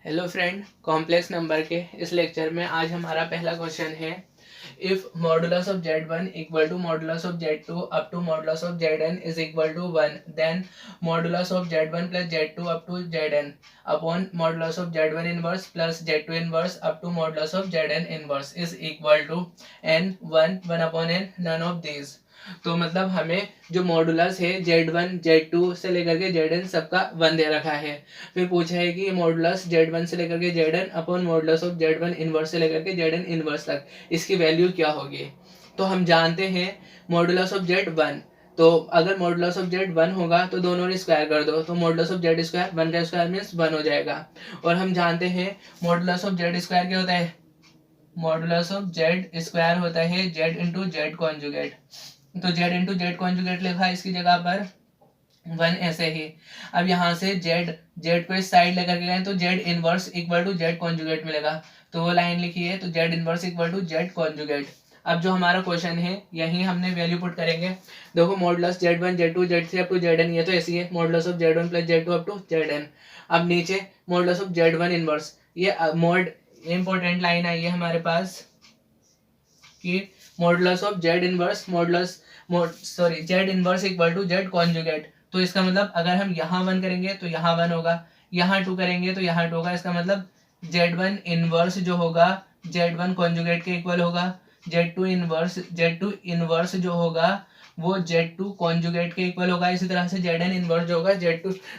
Hello friend, complex number के इस lecture में आज हमारा पहला क्वेश्चन है। If modulus of z1 equal to modulus of z2 up to modulus of zn is equal to 1, then modulus of z1 plus z2 up to zn upon modulus of z1 inverse plus z2 inverse up to modulus of zn inverse is equal to n 1 upon n none of these. तो मतलब हमें जो modulus है z1 z2 से लेकर के zn सबका 1 दे रखा है। फिर पूछा है कि मॉडुलस z1 से लेकर के zn upon modulus of z1 inverse से लेकर के zn इनवर्स तक इसकी वैल्यू क्या होगी। तो हम जानते हैं मॉडुलस ऑफ z1, तो अगर मॉडुलस ऑफ z1 होगा तो दोनों ने स्क्वायर कर दो, तो मॉडुलस ऑफ z स्क्वायर 1 का स्क्वायर मीन्स 1 हो जाएगा। और हम जानते हैं मॉडुलस ऑफ z स्क्वायर क्या होता है, मॉडुलस ऑफ z स्क्वायर होता है z इंटू जेड कॉन्जुगेट। तो z इंटू जेड कॉन्जुगेट लिखा है इसकी जगह पर 1 ऐसे ही। अब यहाँ से z को इस साइड लेकर के गए तो z inverse equal to z conjugate मिलेगा, तो वो लाइन लिखी है, तो z inverse equal to z conjugate. अब जो हमारा क्वेश्चन है यही हमने वैल्यू पुट करेंगे। देखो modulus z1 z2 z3 up to zn, ये तो ऐसी है modulus of z1 plus z2 up to zn। अब नीचे मॉडुलस ऑफ z1 इनवर्स, ये मॉड इंपॉर्टेंट लाइन आई है हमारे पास कि modulus of z inverse z inverse equal to z conjugate. तो इसका मतलब अगर हम यहाँ 1 करेंगे तो यहाँ 1 होगा, यहाँ 2 करेंगे तो यहाँ 2 होगा। इसका मतलब z1 इनवर्स जो होगा z1 कॉन्जुगेट के इक्वल होगा, z2 इनवर्स जो होगा वो z2 कॉन्जुगेट के इक्वल होगा। इसी तरह से zn इनवर्स जो होगा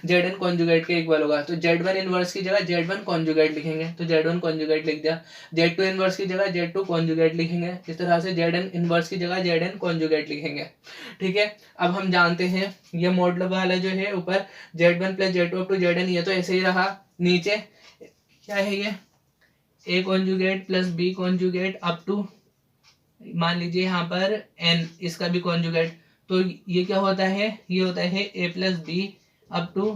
zn कॉन्जुगेट के इक्वल होगा। तो z1 इनवर्स की जगह z1 कॉन्जुगेट लिखेंगे, तो z1 कॉन्जुगेट लिख दिया। z2 इनवर्स की जगह z2 कॉन्जुगेट लिखेंगे, इस तरह से zn इनवर्स की जगह zn कॉन्जुगेट लिखेंगे। ठीक है, अब हम जानते हैं ये मॉडल वाला जो है ऊपर z1 plus z2 up to zn, ये तो ऐसे ही रहा। नीचे क्या है, ये a conjugate plus b conjugate up to मान लीजिए यहाँ पर n, इसका भी कॉन्जुगेट। तो ये क्या होता है, ये होता है a plus b up to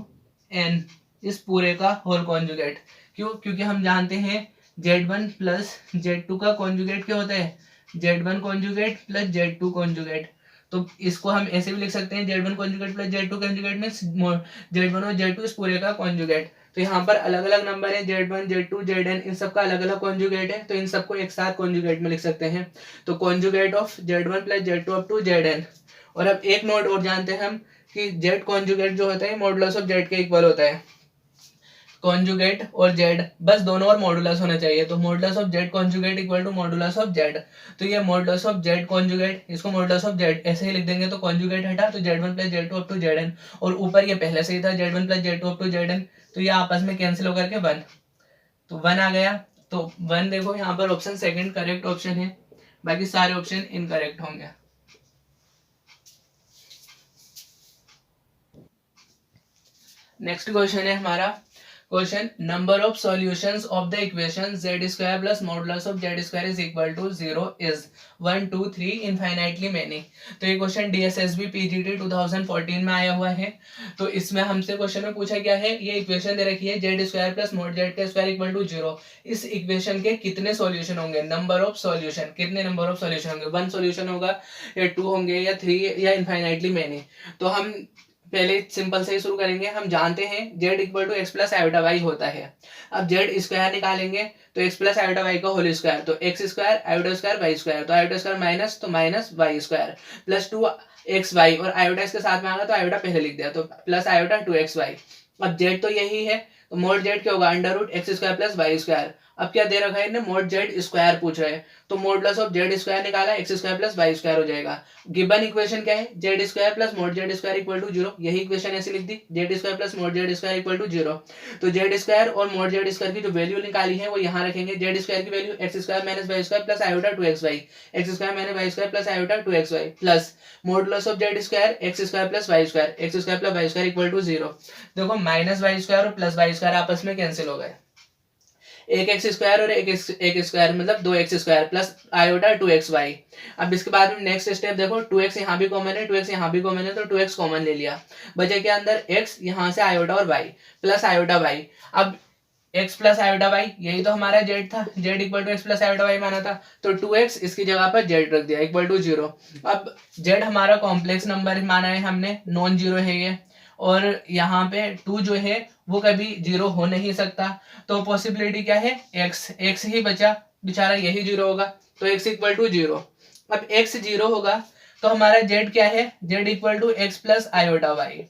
n, इस पूरे का होल कॉन्जुगेट। क्यों, क्योंकि हम जानते हैं z1 प्लस z2 का कॉन्जुगेट क्या होता है, z1 conjugate plus z2 conjugate. तो इसको हम ऐसे भी लिख सकते हैं z1 conjugate plus z2 conjugate में z1 और z2 इस पूरे का कॉन्जुगेट। तो यहाँ पर अलग अलग नंबर है z1 z2 zn, इन सबका अलग अलग कॉन्जुगेट है, तो इन सबको एक साथ कॉन्जुगेट में लिख सकते हैं। तो conjugate of z1 plus z2 up to zn। और अब एक नोट और जानते हैं हम कि z कॉन्जुगेट जो होता है मॉडुलस ऑफ z के इक्वल होता है। कॉन्जुगेट और z बस दोनों और मॉडुलस होना चाहिए, तो modulus of z conjugate equal to modulus of z। तो ये मॉडुलस ऑफ z कॉन्जुगेट, इसको मॉडुलस ऑफ z ऐसे ही लिख देंगे, तो कॉन्जुगेट हटा तो z1 plus z2 up to zn, और ऊपर ये पहले से ही था z1 plus z2 up to zn, तो ये आपस में कैंसिल होकर के 1, तो 1 आ गया। तो 1 देखो यहाँ पर ऑप्शन सेकंड करेक्ट ऑप्शन है, बाकी सारे ऑप्शन इनकरेक्ट होंगे। नेक्स्ट क्वेश्चन है हमारा question, number of solutions of the equation z square plus modulus of z square is equal to 0 is 1 2 3 infinitely many. तो ये क्वेश्चन DSSB PGT 2014 में आया हुआ है। तो इसमें हमसे क्वेश्चन में पूछा गया है, ये इक्वेशन दे रखी है z square plus mod z का स्क्वायर इक्वल टू 0, इस इक्वेशन के कितने सॉल्यूशन होंगे, नंबर ऑफ सॉल्यूशन, कितने नंबर ऑफ सॉल्यूशन होंगे, 1 सॉल्यूशन होगा या 2 होंगे या 3 या इनफाइनाइटली मेनी। तो हम पहले सिंपल से ही शुरू करेंगे। हम जानते हैं z equal to x plus iota y होता है। अब z स्क्वायर निकालेंगे तो एक्स प्लस आयोटा वाई का होल स्क्वायर, तो x square iota square y square, तो आयोटा स्क्वायर माइनस तो minus y square plus 2xy, और आयोटा इसके साथ में आ गया तो आयोटा पहले लिख दिया, तो प्लस आयोटा 2xy। अब z तो यही है, तो मोड z क्या होगा, under root x square plus y square. अब क्या दे रखा है इन्हें, मोड z स्क्वायर पूछ रहे हैं, तो मॉडुलस ऑफ z स्क्वायर निकाला, x square plus y square हो जाएगा। गिवन इक्वेशन क्या है, z square plus mod z square equal to 0, यही इक्वेशन ऐसे लिख दी, z square plus mod z square equal to 0। तो z स्क्वायर और मोड z स्क्वायर की जो वैल्यू निकाली है वो यहाँ रखेंगे। z स्क्वायर की value x square minus y square plus iota 2xy, x square minus y square plus iota 2xy, plus modulus of z square x square plus y square, x square plus y square equal to 0। देखो minus y square और plus y square आपस में cancel हो गए, एक x square और एक square मतलब 2x square plus iota 2xy। अब इसके बाद में नेक्स्ट स्टेप देखो, 2x यहाँ भी कॉमन है, 2x यहाँ भी कॉमन है, तो 2x कॉमन ले लिया, बचे के अंदर x, यहाँ से आयोटा और y प्लस आयोटा y। अब x प्लस आयोटा y, यही तो हमारा z था, z equal to x plus iota y माना था, तो 2x इसकी जगह पर z रख दिया इक्वल टू 0। अब z हमारा कॉम्प्लेक्स नंबर माना है हमने, नॉन जीरो है ये, और यहाँ पे 2 जो है वो कभी 0 हो नहीं सकता। तो पॉसिबिलिटी क्या है, x ही बचा, बेचारा यही 0 होगा, तो x इक्वल टू 0। अब x 0 होगा तो हमारा z क्या है, z equal to x plus iota y.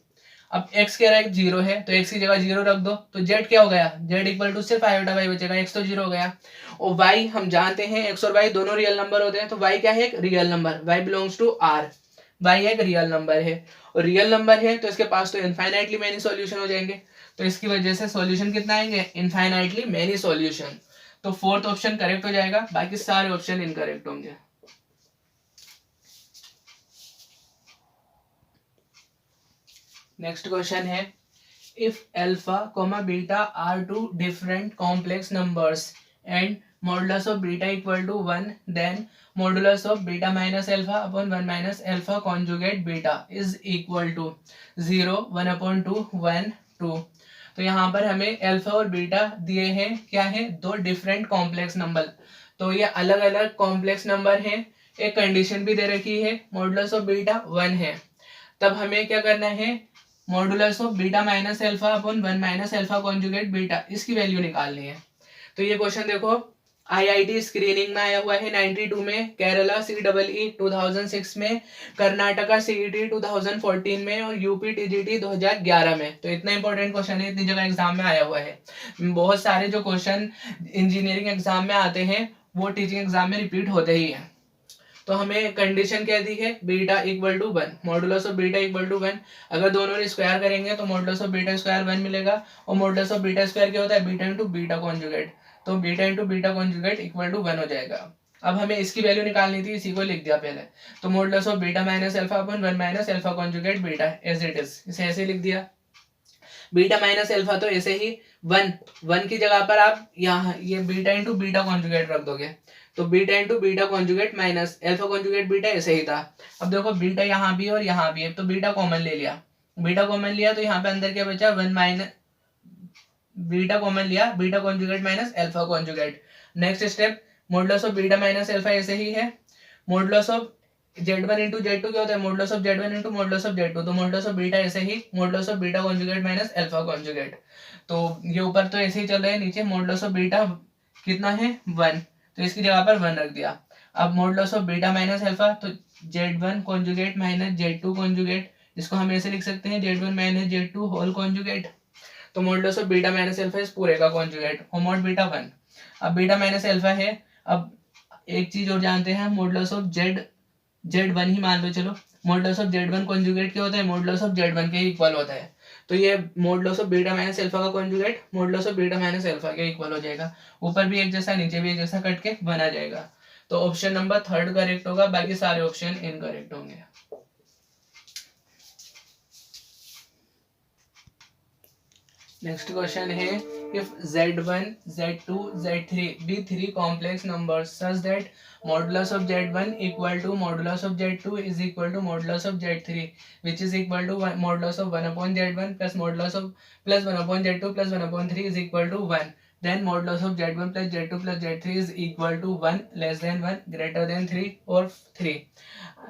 अब x कह रहा है 0 है तो x की जगह 0 रख दो, तो z क्या हो गया, z इक्वल टू सिर्फ आयोटा वाई बचेगा, x तो 0 हो गया। और y हम जानते हैं x और y दोनों रियल नंबर होते हैं, तो y क्या है, एक real number, y belongs to r, y एक रियल नंबर है, और रियल नंबर है तो इसके पास तो इनफाइनाइटली मैनी सॉल्यूशन हो जाएंगे, तो इसकी वजह से सॉल्यूशन कितना आएंगे, इनफाइनाइटली मैनी सॉल्यूशन। तो फोर्थ ऑप्शन करेक्ट हो जाएगा, बाकी सारे ऑप्शन इनकरेक्ट होंगे। नेक्स्ट क्वेश्चन है, if alpha comma beta are two different complex numbers and modulus of beta equal to 1, then modulus of beta minus alpha upon 1 minus alpha conjugate beta is equal to 0, 1 upon 2, 1, 2। तो यहाँ पर हमें alpha और beta दिए हैं, क्या है, दो डिफरेंट कॉम्प्लेक्स नंबर, तो ये अलग अलग कॉम्प्लेक्स नंबर हैं। एक कंडीशन भी दे रखी है, मॉडुलस ऑफ बीटा 1 है, तब हमें क्या करना है, modulus of beta minus alpha upon 1 minus alpha conjugate beta, इसकी वैल्यू निकालनी है। तो ये क्वेश्चन देखो आईआईटी स्क्रीनिंग में आया हुआ है 92 में, केरला CEE 2006 में, कर्नाटका CET 2014 में, और यूपी TGT 2011 में। तो इतना इंपॉर्टेंट क्वेश्चन है, इतनी जगह एग्जाम में आया हुआ है। बहुत सारे जो क्वेश्चन इंजीनियरिंग एग्जाम में आते हैं वो टीचिंग एग्जाम में रिपीट होते ही हैं। तो हमें कंडीशन क्या दी है, beta equal to 1, modulus of beta equal to 1। अगर दोनों ने स्क्वायर करेंगे तो मॉडुलस ऑफ बीटा स्क्वायर 1 मिलेगा, और मॉडुलस ऑफ बीटा स्क्वायर क्या होता है, बीटा इंटू बीटा कॉन्जुगेट, तो beta into beta conjugate equal to 1 हो जाएगा। अब हमें इसकी वैल्यू निकालनी थी, इसी को लिख दिया पहले, तो modulus of beta minus alpha upon 1 minus alpha conjugate beta as it is, इसे ऐसे लिख दिया। बीटा माइनस एल्फा तो ऐसे ही 1 की जगह पर आप यहाँ ये बीटा इंटू बीटा कॉन्जुगेट रख दोगे, तो beta into beta conjugate minus alpha conjugate beta ऐसे ही था। अब देखो बीटा यहाँ भी और यहाँ भी है, तो बीटा कॉमन ले लिया, बीटा कॉमन लिया तो यहाँ पे अंदर क्या बचा, 1 माइनस, बीटा कॉमन लिया, beta conjugate minus alpha conjugate. Next step, modulus of beta minus alpha ऐसे ही है, modulus of Z1 into Z2 क्या होता है, modulus of Z1 into modulus of Z2, तो मॉडुलस ऑफ बीटा ऐसे ही, modulus of beta conjugate minus alpha conjugate. तो ये ऊपर तो ऐसे ही चल रहा है, नीचे मॉडुलस ऑफ बीटा कितना है 1, तो इसकी जगह पर 1 रख दिया। अब modulus of beta minus alpha, तो Z1 conjugate minus Z2 conjugate, इसको हम ऐसे लिख सकते हैं Z1 minus Z2 whole conjugate. तो modulus of beta minus alpha इस पूरे का कॉन्जुगेट, और मॉड बीटा 1। अब बीटा माइनस एल्फा है, अब एक चीज और जानते हैं, मॉडुलस ऑफ Z1 ही मान लो चलो, मॉडुलस ऑफ Z1 कॉन्जुगेट क्या होता है, मॉडुलस ऑफ Z1 के इक्वल होता है, तो ये modulus of beta minus alpha का conjugate modulus of beta minus alpha के इक्वल हो जाएगा, ऊपर भी एक जैसा नीचे भी एक जैसा कट के बना जाएगा। तो ऑप्शन नंबर 3 करेक्ट होगा, बाकी सारे ऑप्शन इनकरेक्ट होंगे। नेक्स्ट क्वेश्चन है, if Z1, Z2, Z3 be 3 complex numbers such that modulus of Z1 equal to modulus of Z2 is equal to modulus of Z3, which is equal to modulus of 1 upon Z1 plus modulus of plus 1 upon Z2 plus 1 upon 3 is equal to 1, then modulus of Z1 plus Z2 plus Z3 is equal to 1, less than 1, greater than 3 और 3।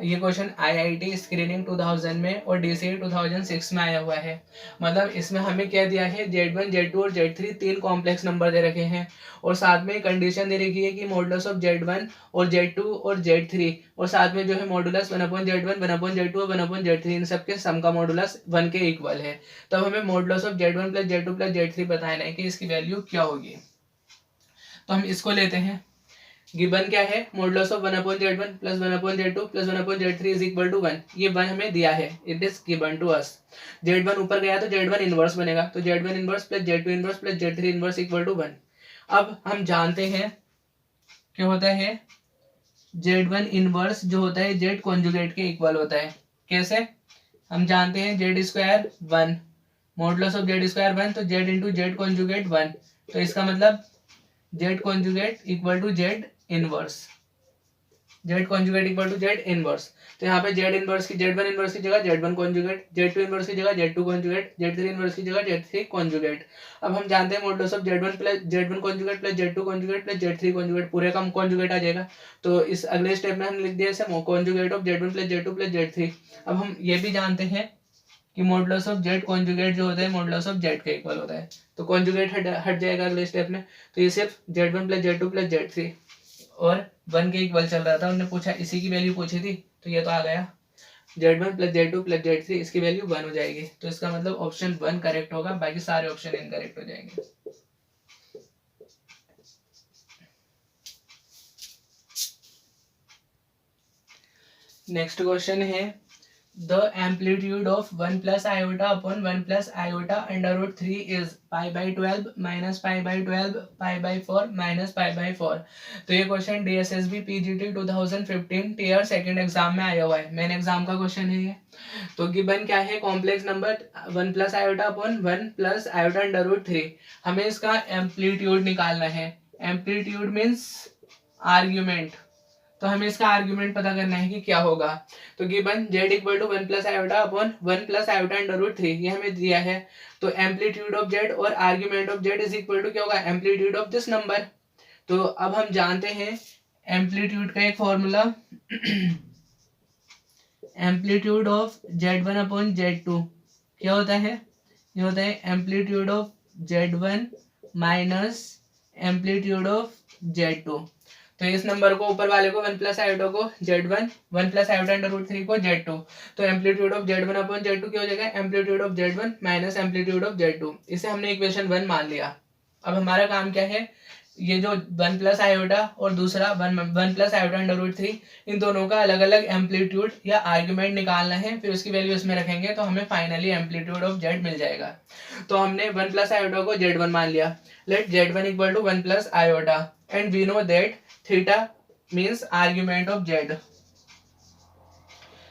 ये question IIT screening 2000 में और DCA 2006 में आया हुआ है। मतलब इसमें हमें क्या दिया है, Z1, Z2 और Z3 तीन कॉम्प्लेक्स नंबर दे रखे हैं, और साथ में कंडीशन दे रखी है कि मॉडुलस ऑफ Z1 और Z2 और Z3, और साथ में जो है modulus 1 upon Z1, 1 upon Z2 और 1 अपॉन Z3, इन सबके सम का मॉडुलस 1 के इक्वल है। तब हमें modulus of Z1 plus Z2 plus Z3 बताना है कि इसकी वैल्यू क्या होगी। तो हम इसको लेते हैं, गिवन क्या है, modulus of 1 upon Z1 plus 1 upon Z2 plus 1 upon Z3 is equal to 1, ये 1 हमें दिया है, it is given to us. Z1 ऊपर गया तो Z1 इनवर्स बनेगा, तो Z1 inverse plus Z2 inverse plus Z3 inverse equal to 1। अब हम जानते हैं क्या होता है, Z1 इनवर्स जो होता है Z कॉन्जुगेट के इक्वल होता है। कैसे, हम जानते हैं Z square 1, modulus of Z square 1, तो Z इंटू Z कॉन्जुगेट 1, तो इसका मतलब Z conjugate equal to Z inverse, Z conjugate equal to Z inverse. तो यहाँ पे Z इनवर्स की Z1 इनवर्स की जगह Z1 कॉन्जुगेट, Z2 इनवर्स की जगह Z2 कॉन्जुगेट, Z3 इनवर्स की जगह Z3 कॉन्जुगेट। अब हम जानते हैं modulus of Z1 plus Z1 conjugate plus Z2 conjugate plus Z3 conjugate, पूरे का कॉन्जुगेट आ जाएगा। तो इस अगले स्टेप में हम लिख दिया इसे conjugate of Z1 plus Z2 plus Z3। अब हम ये भी जानते हैं कि मॉडुलस ऑफ जेड कॉन्जुगेट जो होता है मॉडुलस ऑफ जेड के इक्वल होता है, तो कॉन्जुगेट हट जाएगा अगले स्टेप में। तो ये सिर्फ Z1 plus Z2 plus Z3 और 1 के इक्वल चल रहा था, उन्होंने पूछा इसी की वैल्यू पूछी थी, तो ये तो आ गया Z1 plus Z2 plus Z3, इसकी वैल्यू 1 हो जाएगी। तो इसका मतलब ऑप्शन 1 करेक्ट होगा, बाकी सारे ऑप्शन इनकरेक्ट हो जाएंगे। नेक्स्ट क्वेश्चन है the amplitude of 1 plus iota upon 1 plus iota under root 3 is pi by 12 minus pi by 12 pi by 4 minus pi by 4। तो ये question DSSB PGT 2015 tier second exam में आया हुआ है, main exam का question है ये। तो गिवन क्या है, complex number 1 plus iota upon 1 plus iota under root 3, हमें इसका एम्पलीट्यूड निकालना है। एम्पलीट्यूड मीन्स आर्ग्यूमेंट, तो हमें इसका आर्ग्यूमेंट पता करना है कि क्या होगा। तो given z equal to 1 plus iota upon 1 plus iota under root 3, ये हमें दिया है। तो एम्पलीट्यूड ऑफ z और argument of z is equal to क्या होगा, एम्पलीट्यूड ऑफ दिस नंबर। तो अब हम जानते हैं एम्पलीट्यूड का एक formula, amplitude of z1 upon z2 क्या होता है, ये होता है amplitude of z1 minus amplitude of z2। तो इस नंबर को ऊपर वाले को 1 प्लस आयोटा को Z1, 1 plus iota under root 3 को Z2, तो amplitude of Z1 upon Z2 क्या हो जाएगा, amplitude of Z1 minus amplitude of Z2। इसे हमने इक्वेशन 1 मान लिया। अब हमारा काम क्या है, ये जो 1 प्लस आयोटा और दूसरा 1 प्लस आयोटा अंडर रूट 3, इन दोनों का अलग अलग एम्पलीट्यूड या आर्ग्यूमेंट निकालना है, फिर उसकी वैल्यू इसमें रखेंगे तो हमें फाइनली एम्पलीट्यूड ऑफ Z मिल जाएगा। तो हमने 1 प्लस आयोटा को Z1 मान लिया। Let Z1 equal to 1 plus iota and we know that theta means argument of z,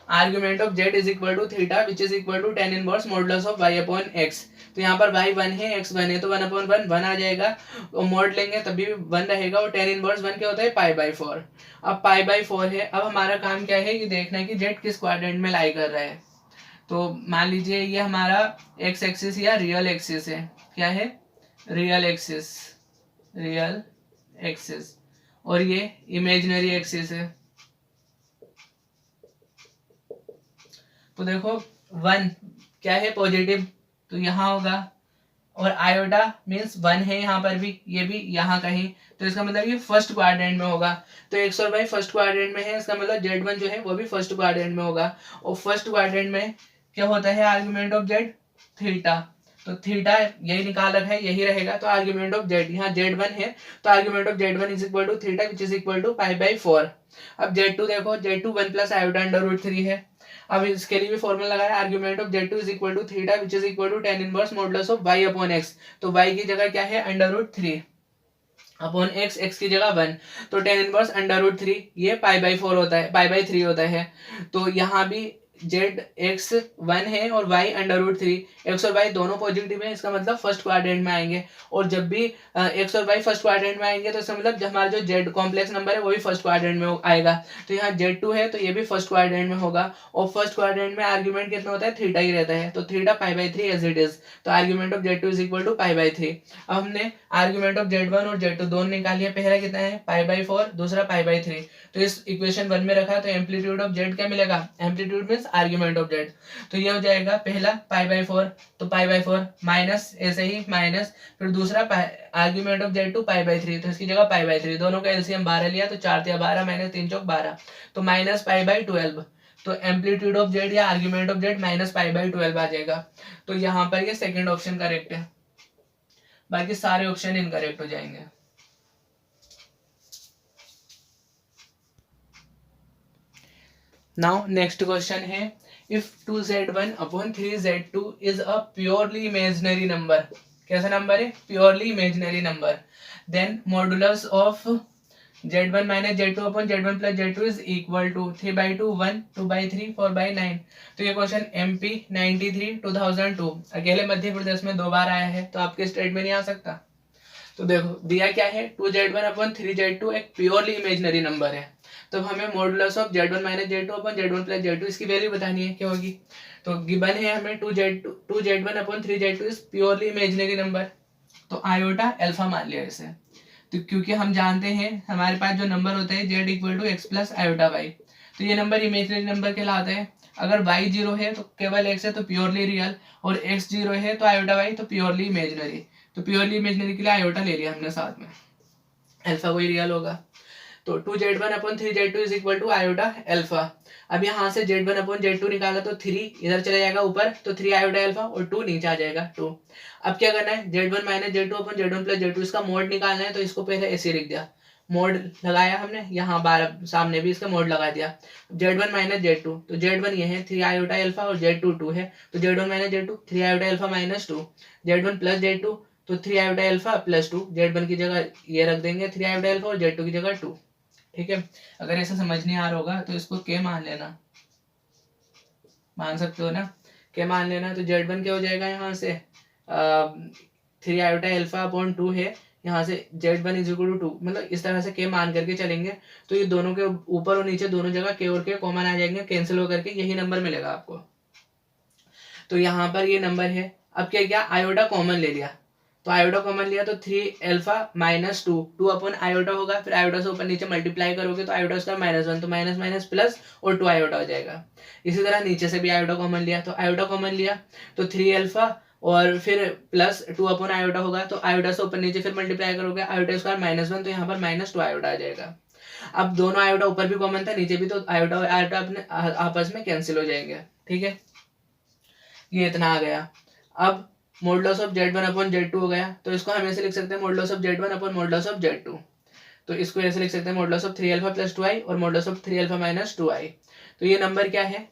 argument of z is equal to theta which is equal to tan inverse modulus of y upon x। तो यहाँ पर y 1 है, x 1 है, तो 1 upon 1 1 आ जाएगा, और mod लेंगे तभी 1 रहेगा, और tan इनवर्स 1 क्या होता है, पाई बाई 4। अब पाई बाई 4 है, अब हमारा काम क्या है, ये देखना है कि z किस क्वाड्रेंट में लाई कर रहा है। तो मान लीजिए ये हमारा x एक्सिस या रियल एक्सिस है, क्या है, रियल एक्सिस, रियल एक्सिस, और ये इमेजिनरी एक्सिस है। तो देखो 1 क्या है, पॉजिटिव, तो यहाँ होगा, और आयोटा मीन्स 1 है यहाँ पर भी, ये भी यहाँ कहीं, तो इसका मतलब ये फर्स्ट क्वाड्रेंट में होगा। तो x और y फर्स्ट क्वाड्रेंट में है, इसका मतलब Z1 जो है वो भी फर्स्ट क्वाड्रेंट में होगा। और फर्स्ट क्वाड्रेंट में क्या होता है, आर्ग्यूमेंट ऑफ z थीटा, तो थीटा यही निकाल रखा है, यही रहेगा। तो आर्ग्यूमेंट ऑफ z, यहाँ Z1 है, तो argument of Z1 is equal to theta which is equal to pi by 4। अब Z2 देखो, Z2 1 plus iota under root 3 है। अब इसके लिए भी फॉर्मूला लगाया, argument of Z2 is equal to theta which is equal to tan inverse modulus of y upon x। तो y की जगह क्या है, under root 3 upon x, x की जगह 1, तो tan इनवर्स अंडर रूट 3 ये पाई बाई 4 होता है, पाई बाई 3 होता है। तो यहाँ भी z x 1 है और y अंडर रूट 3, x और y दोनों पॉजिटिव है, इसका मतलब फर्स्ट क्वाड्रेंट में आएंगे। और जब भी x और y फर्स्ट क्वाड्रेंट में आएंगे तो इसका मतलब हमारा जो z कॉम्प्लेक्स नंबर है वो भी फर्स्ट क्वाड्रेंट में आएगा। तो यहाँ Z2 है तो ये भी फर्स्ट क्वाड्रेंट में होगा, और फर्स्ट क्वाड्रेंट में आर्ग्यूमेंट कितना होता है, थीटा ही रहता है, तो theta pi by 3 as it is. तो argument of Z2 is equal to pi by 3। अब हमने आर्ग्यूमेंट ऑफ Z1 और Z2 दोनों निकालिए, पहला कितना है, पाई बाई 4, दूसरा पाई बाई 3। तो इस इक्वेशन 1 में रखा, तो एम्पलीट्यूड ऑफ Z क्या मिलेगा, amplitude means argument of Z, तो ये हो जाएगा पहला पाई बाई 4, तो पाई बाई 4 माइनस ऐसे ही माइनस, फिर दूसरा argument of Z2 pi by 3, तो इसकी जगह पाई बाई 3, दोनों का एलसीएम 12 लिया, तो 4 या 12 माइनस 3 चौक 12, तो माइनस पाई बाई 12। तो एम्पलीट्यूड ऑफ Z या argument of Z minus pi by 12 आ जाएगा। तो यहाँ पर ये सेकेंड ऑप्शन करेक्ट है, बाकी सारे ऑप्शन इनकरेक्ट हो जाएंगे। नाउ नेक्स्ट क्वेश्चन है, if 2z1 upon 3z2 is a purely imaginary number, कैसा नंबर है, purely imaginary number, then modulus of z1 minus z2 upon z1 plus z2 is equal to 3/2 1 2/3 4/9। तो ये question MP 93 2002 अकेले मध्य प्रदेश में 2 बार आया है, तो आपके स्टेट में नहीं आ सकता। तो देखो दिया क्या है, 2z1 अपॉन 3z2 एक प्योरली इमेजिनरी नंबर है, तो हमें modulus of z1 minus z2 upon z1 plus z2 इसकी वैल्यू बतानी है, क्या होगी। तो गिवन है हमें 2z1 upon 3z2 is purely imaginary number, तो आयोटा अल्फा मान लिया इसे। तो क्योंकि हम जानते हैं हमारे पास जो नंबर होता है z equal to x plus iota y, तो ये नंबर इमेजिनरी नंबर कहलाता है। अगर y 0 है तो केवल x है तो प्योरली रियल, और x 0 है तो आयोटा y तो प्योरली इमेजिनरी। तो प्योरली इमेजिनरी के लिए आयोटा ले लिया हमने साथ में, अल्फा कोई रियल होगा। तो 2z1/3z2 is equal to iota alpha. अब यहाँ से z1/z2 निकाला तो 3 इधर चला जाएगा ऊपर, तो 3 आयोटा अल्फा, और 2 नीचे आ जाएगा 2। अब क्या करना है, z1 माइनस z2/z1 + z2 इसका मोड निकालना है, तो इसको पहले ऐसे लिख दिया, मोड लगाया हमने यहाँ बार सामने भी इसका मोड लगा दिया। z1 माइनस z2, तो z1 ये है 3 आयोटा अल्फा और z2 2 है, तो z1 minus z2 3 iota alpha minus 2, z1 plus z2 तो 3 आयोटा अल्फा प्लस 2, z1 की जगह ये रख देंगे 3 आयोटा अल्फा और z2 की जगह 2। ठीक है, अगर ऐसा समझ नहीं आ रहा होगा तो इसको के मान लेना, मान सकते हो ना, के मान लेना। तो z1 क्या हो जाएगा, यहाँ से 3 आयोटा अल्फा अपॉन 2 है, यहाँ से z1 इज इक्वल टू 2, मतलब इस तरह से के मान करके चलेंगे तो ये दोनों के ऊपर और नीचे दोनों जगह के और के कॉमन आ जाएंगे, कैंसिल होकर के यही नंबर मिलेगा आपको। तो यहाँ पर ये नंबर है। अब क्या किया, आयोटा कॉमन ले लिया, तो आयोटा कॉमन लिया तो 3 अल्फा माइनस 2 अपॉन आयोटा होगा, फिर आयोटा से ऊपर नीचे मल्टीप्लाई करोगे तो आयोटा स्क्वायर -1, तो माइनस माइनस प्लस और 2 आयोटा हो जाएगा। इसी तरह नीचे से भी आयोटा कॉमन लिया, तो आयोटा कॉमन लिया तो 3 अल्फा और फिर प्लस 2 अपॉन आयोटा होगा, तो आयोटा से ऊपर नीचे फिर मल्टीप्लाई करोगे, आयोटा स्क्वायर -1, तो यहाँ पर -2 आयोटा आ जाएगा। अब दोनों आयोटा ऊपर भी कॉमन था नीचे भी, तो आयोटा और आयोटा अपने आपस में कैंसिल हो जाएंगे। ठीक है, ये इतना आ गया। अब modulus of z1 upon z2 हो गया, तो इसको हम ऐसे लिख सकते हैं modulus of z1 upon modulus of z2। तो इसको ऐसे लिख सकते हैं modulus of 3 alpha plus 2i और modulus of 3 alpha minus 2i। तो ये नंबर क्या है,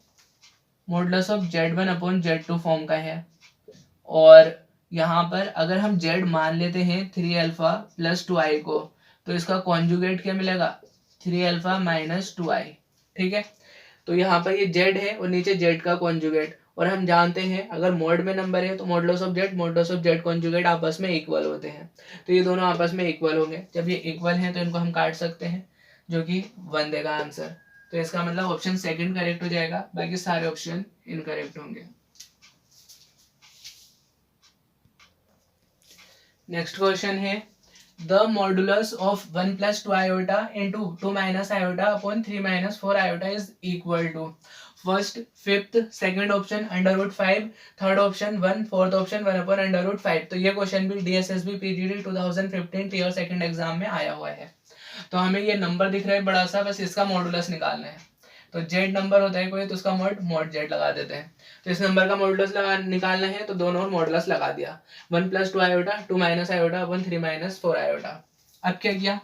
modulus of z1 upon z2 form का है। और यहाँ पर अगर हम z मान लेते हैं 3 अल्फा प्लस 2i को, तो इसका कॉन्जुगेट क्या मिलेगा, 3 अल्फा माइनस 2i। ठीक है, तो यहाँ पर ये z है और नीचे z का कॉन्जुगेट, और हम जानते हैं अगर मोड में नंबर है तो मॉडुलस ऑफ z कॉन्जुगेट आपस में इक्वल होते हैं, तो ये दोनों आपस में इक्वल होंगे। जब ये इक्वल हैं तो इनको हम काट सकते हैं, जो कि 1 देगा आंसर। तो इसका मतलब ऑप्शन सेकंड करेक्ट हो जाएगा, बाकी सारे ऑप्शन इनकरेक्ट होंगे। नेक्स्ट क्वेश्चन है, the modulus of 1 + 2 iota into 2 - iota upon 3 - 4 iota is equal to first, fifth, second option √5, third option 1, fourth option 1/√5। तो ये क्वेश्चन भी DSSB PGD 2015 tier second exam में आया हुआ है। तो हमें ये नंबर दिख रहा है बड़ा सा, बस इसका मॉडुलस निकालना है। तो जेड नंबर होता है कोई, तो उसका मॉड जेड लगा देते हैं। तो इस नंबर का मॉडुलस निकालना है, तो दोनों मॉडुलस लगा दिया, 1 + 2 iota 2 - iota अपन 3 - 4 iota। अब क्या किया,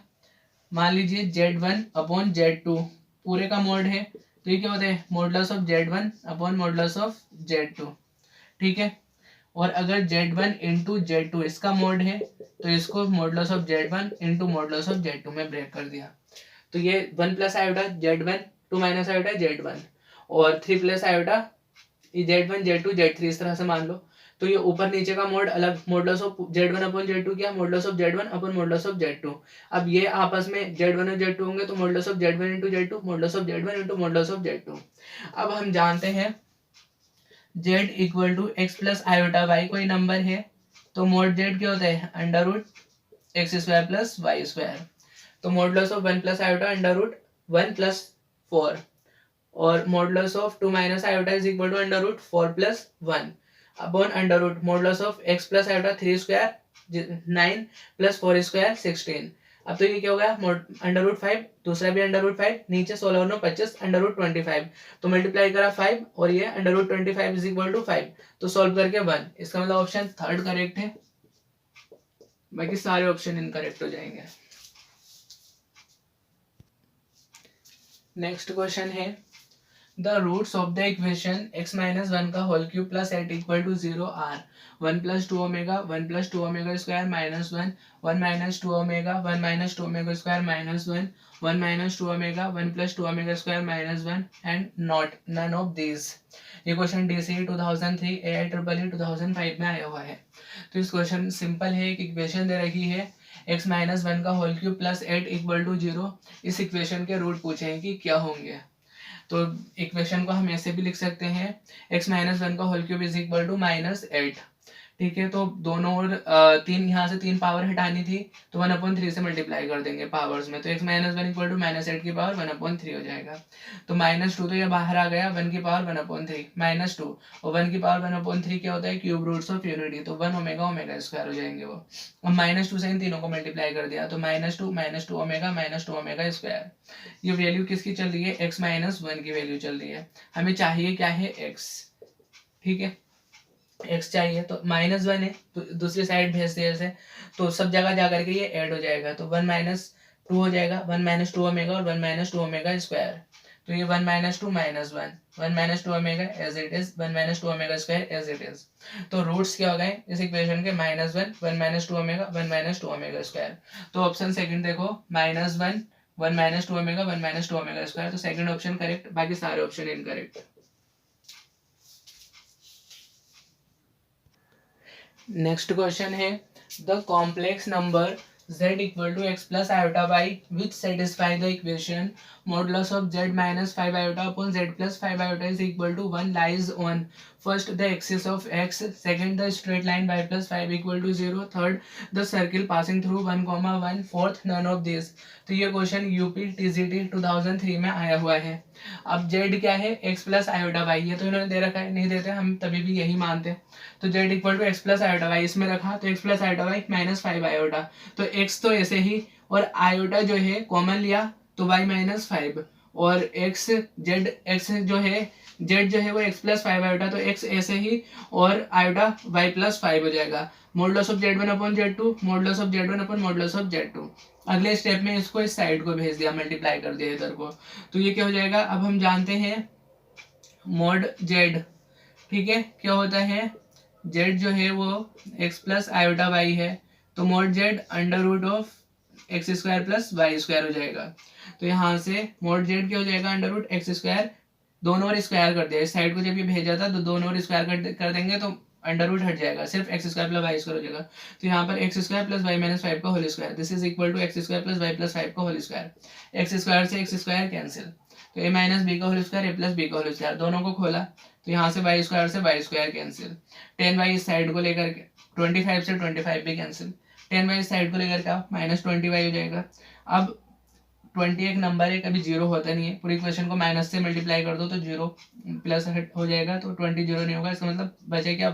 मान लीजिए z1 अपॉन z2 पूरे का मॉड है, तो ये क्या होता है, modulus of z1 upon modulus of z2। ठीक है, और अगर z1 इंटू z2 इसका मॉड है, तो इसको modulus of z1 into modulus of z2 में ब्रेक कर दिया। तो ये 1 + iota z1, 2 - iota z1 और 3 + iota z1 z2 z3 इस तरह से मान लो। तो ये ऊपर नीचे का मोड अलग, modulus of z1 upon z2 क्या, modulus of z1 upon modulus of z2। अब ये आपस में z1 और z2 होंगे, तो modulus of z1 into z2, modulus of z1 into modulus of z2। अब हम जानते हैं z equal to x plus iota y कोई नंबर है, तो मॉड z क्या होता है, √x² प्लस y²। तो मॉडुलस ऑफ 1 + iota √1 + 4 और modulus of 2 - iota is equal to √4 + 1 upon modulus of x plus iota 3² 9 + 4² 16। अब तो ये क्या हो गया, √5, दूसरा भी √5, नीचे 16 और 9 25 √25। तो मल्टीप्लाई करा 5 और ये √25 इज इक्वल टू 5, तो सॉल्व करके 1। इसका मतलब ऑप्शन थर्ड करेक्ट है, बाकी सारे ऑप्शन इनकरेक्ट हो जाएंगे। नेक्स्ट क्वेश्चन है, the roots of the equation x - 1 का whole cube plus 8 equal to 0 are 1 + 2 omega 1 + 2 omega square -1 1 - 2 omega 1 - 2 omega square -1 1 - 2 omega 1 + 2 omega square -1 and not none of these. ये question DCE 2003 AIEEE 2005 में आया हुआ है। तो इस question simple है, एक इक्वेशन दे रखी है x - 1 का whole cube plus 8 equal to 0। इस इक्वेशन के रूट पूछे हैं कि क्या होंगे। तो इक्वेशन को हम ऐसे भी लिख सकते हैं x - 1 का whole cube is equal to -8। ठीक है, तो दोनों ओर तीन, यहाँ से तीन पावर हटानी थी तो 1/3 से मल्टीप्लाई कर देंगे पावर्स में, तो x minus one equal to minus eight की पावर 1/3 हो जाएगा। तो -2 तो ये बाहर आ गया, 1 की पावर 1/3 -2, और 1 की पावर 1/3 क्या होता है, क्यूब रूट्स ऑफ यूनिटी, तो 1 ओमेगा ओमेगा स्क्वायर हो जाएंगे वो। अब -2 से इन तीनों को मल्टीप्लाई कर दिया तो -2 ओमेगा -2 ओमेगा स्क्वायर। ये वैल्यू किसकी चल रही है, x माइनस वन की वैल्यू चल रही है। हमें चाहिए क्या है, x। ठीक है, x चाहिए तो -1 है तो दूसरी साइड भेज दिया ऐसे, तो सब जगह जा करके ये ऐड हो जाएगा, तो 1 - 2 हो जाएगा, 1 - 2 ओमेगा और 1 - 2 ओमेगा स्क्वायर। तो ये 1 - 2 -1, 1 - 2 omega as it is, 1 - 2 omega square as it is. तो रूट्स क्या हो गए इस इक्वेशन के, -1, 1 - 2 ओमेगा, 1 - 2 ओमेगा स्क्वायर। तो ऑप्शन सेकंड देखो, -1, 1 - 2 ओमेगा, 1 - 2 ओमेगा स्क्वायर, तो सेकंड ऑप्शन करेक्ट, बाकी सारे ऑप्शन इनकरेक्ट। नेक्स्ट क्वेश्चन है, the complex number z equal to x plus iota by which satisfy the equation modulus of z minus 5 iota upon z plus 5 iota is equal to 1 lies on first the axis of x, second the straight line y plus 5 equal to 0, third the circle passing through 1, fourth none of this. तो ये question UP TGT 2003 में आया हुआ है। अब z क्या है, x plus iota y, ये तो इन्होंने दे रखा है, नहीं देते हम तभी भी यही मानते हैं। तो z equal to x plus iota y, इसमें रखा तो x plus iota y -5 iota, तो x तो ऐसे ही, और आयोटा जो है कॉमन लिया तो y -5, और x जो है z जो है वो x प्लस 5 आयोटा, तो x ऐसे ही और आयोटा y प्लस 5 हो जाएगा। Modulus of z1 upon z2, modulus of z1 upon modulus of z2। अगले स्टेप में इसको इस साइड को भेज दिया, मल्टीप्लाई कर दिया इधर को, तो ये क्या हो जाएगा, अब हम जानते हैं मॉड z, ठीक है, क्या होता है, z जो है वो x प्लस आयोटा वाई है, तो mod z under root of x square plus y square हो जाएगा। तो यहाँ से मॉड z क्या हो जाएगा, अंडर रूट एक्स स्क्वायर, दोनों ओर स्क्वायर कर दिया, इस साइड को जब ये भेजा था तो दोनों ओर स्क्वायर कर देंगे तो अंडर रूट हट जाएगा, सिर्फ x square plus y square हो जाएगा। तो यहाँ पर x square plus y minus 5 का whole square, this is equal to x square plus y plus 5 का होल स्क्वायर। एक्स स्क्वायर से एक्स स्क्वायर कैंसिल, तो ए माइनस बी का whole square, a plus b का whole square, दोनों को खोला तो यहाँ से वाई स्क्वायर से वाई स्क्वायर कैंसिल, 10y इस साइड को लेकर के 25 से 25 भी कैंसिल, 10y इस साइड को लेकर के -20y हो जाएगा। अब 20 एक नंबर है, कभी जीरो होता नहीं है, पूरी इक्वेशन को माइनस से मल्टीप्लाई कर दो तो जीरो प्लस हो जाएगा, तो 20 जीरो नहीं होगा, इसका मतलब बचे क्या,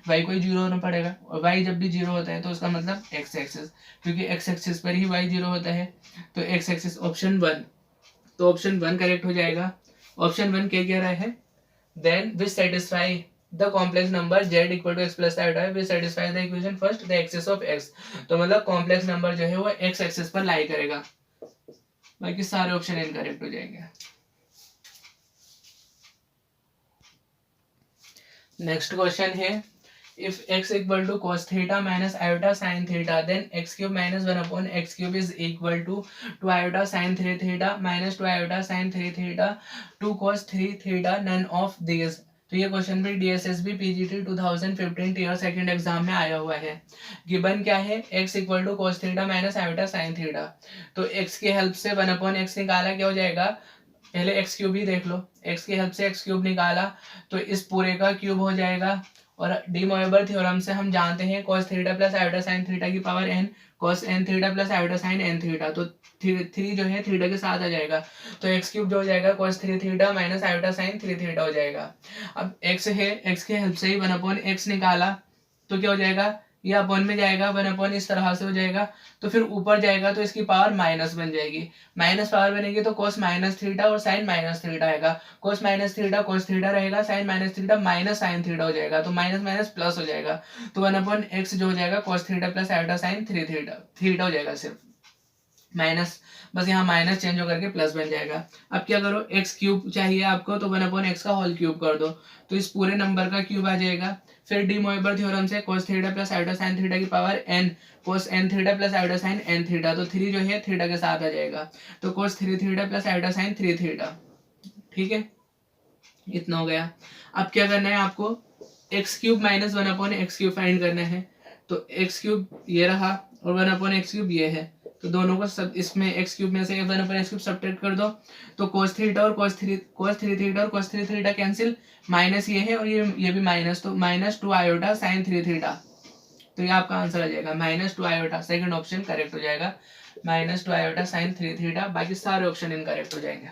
y को ही जीरो होना पड़ेगा, और y जब भी जीरो होता है तो उसका मतलब x एक्सिस, क्योंकि x एक्सिस पर ही y जीरो होता है, तो x एक्सिस ऑप्शन 1, तो ऑप्शन 1 करेक्ट हो जाएगा। ऑप्शन 1 क्या कह रहा है, then which satisfy the complex number z equal to x plus iota which satisfy the equation first the axis of x। तो मतलब कॉम्प्लेक्स नंबर जो है वो x एक्सिस पर लाई करेगा, बाकी सारे ऑप्शन इनकरेक्ट हो जाएंगे। नेक्स्ट क्वेश्चन है, if x equal to cos theta minus iota sin theta then x cube minus 1 upon x cube is equal to 2 iota sin 3 theta minus 2 iota sin 3 theta 2 cos 3 theta none of these। तो ये question भी DSSB PGT 2015 tier second exam में आया हुआ है। Given क्या है, x इक्वल टू cos theta minus iota sin theta, तो x की हेल्प से 1 अपॉन x निकाला, क्या हो जाएगा, पहले x क्यूब ही देख लो, x की हेल्प से x क्यूब निकाला तो इस पूरे का क्यूब हो जाएगा, और डी मोएबर थ्योरम से हम जानते हैं cos theta plus iota sin theta की power n, cos n theta plus iota sin n theta, तो 3 जो है थीटा के साथ आ जाएगा, तो x क्यूब जो हो जाएगा cos 3 theta minus iota sin 3 theta हो जाएगा। अब x है, x की हेल्प से ही 1 अपॉन x निकाला तो क्या हो जाएगा, ये अपॉन में जाएगा, 1 अपॉन इस तरह से हो जाएगा, तो फिर ऊपर जाएगा तो इसकी पावर माइनस बन जाएगी, माइनस पावर बनेगी तो cos माइनस थीटा और sin माइनस थीटा आएगा, cos minus theta cos theta रहेगा, sin minus theta minus sin theta हो जाएगा, तो माइनस माइनस प्लस हो जाएगा, तो 1 अपॉन x जो हो जाएगा cos theta plus iota sin 3 theta, theta हो जाएगा सिर्फ माइनस, बस यहाँ माइनस चेंज होकर के प्लस बन जाएगा। अब क्या करो, एक्स क्यूब चाहिए आपको तो 1 अपॉन एक्स का होल क्यूब कर दो, तो इस पूरे नंबर का क्यूब आ जाएगा। फिर डी मोएबर थ्योरम से cos theta plus iota sin theta की power n, cos n theta plus iota sin n theta, तो 3 जो है थीटा के साथ आ जाएगा, तो cos 3 theta plus iota sin 3 theta, ठीक है, इतना हो गया। अब क्या करना है आपको, x cube minus 1 upon x cube find करना है, तो एक्स क्यूब ये रहा और 1 अपॉन एक्स क्यूब ये है, तो दोनों को सब इसमें एक्स क्यूब में से वन अपन एक्स क्यूब सब्ट्रैक्ट कर दो, तो cos थीटा और cos थ्री थीटा और cos three theta cancel, minus ये है और ये भी माइनस, तो minus 2 iota sine three theta. तो ये आपका आंसर आ जाएगा minus 2 iota, second option correct हो जाएगा, minus 2 iota sine three theta. बाकी सारे ऑप्शन इनकरेक्ट हो जाएंगे।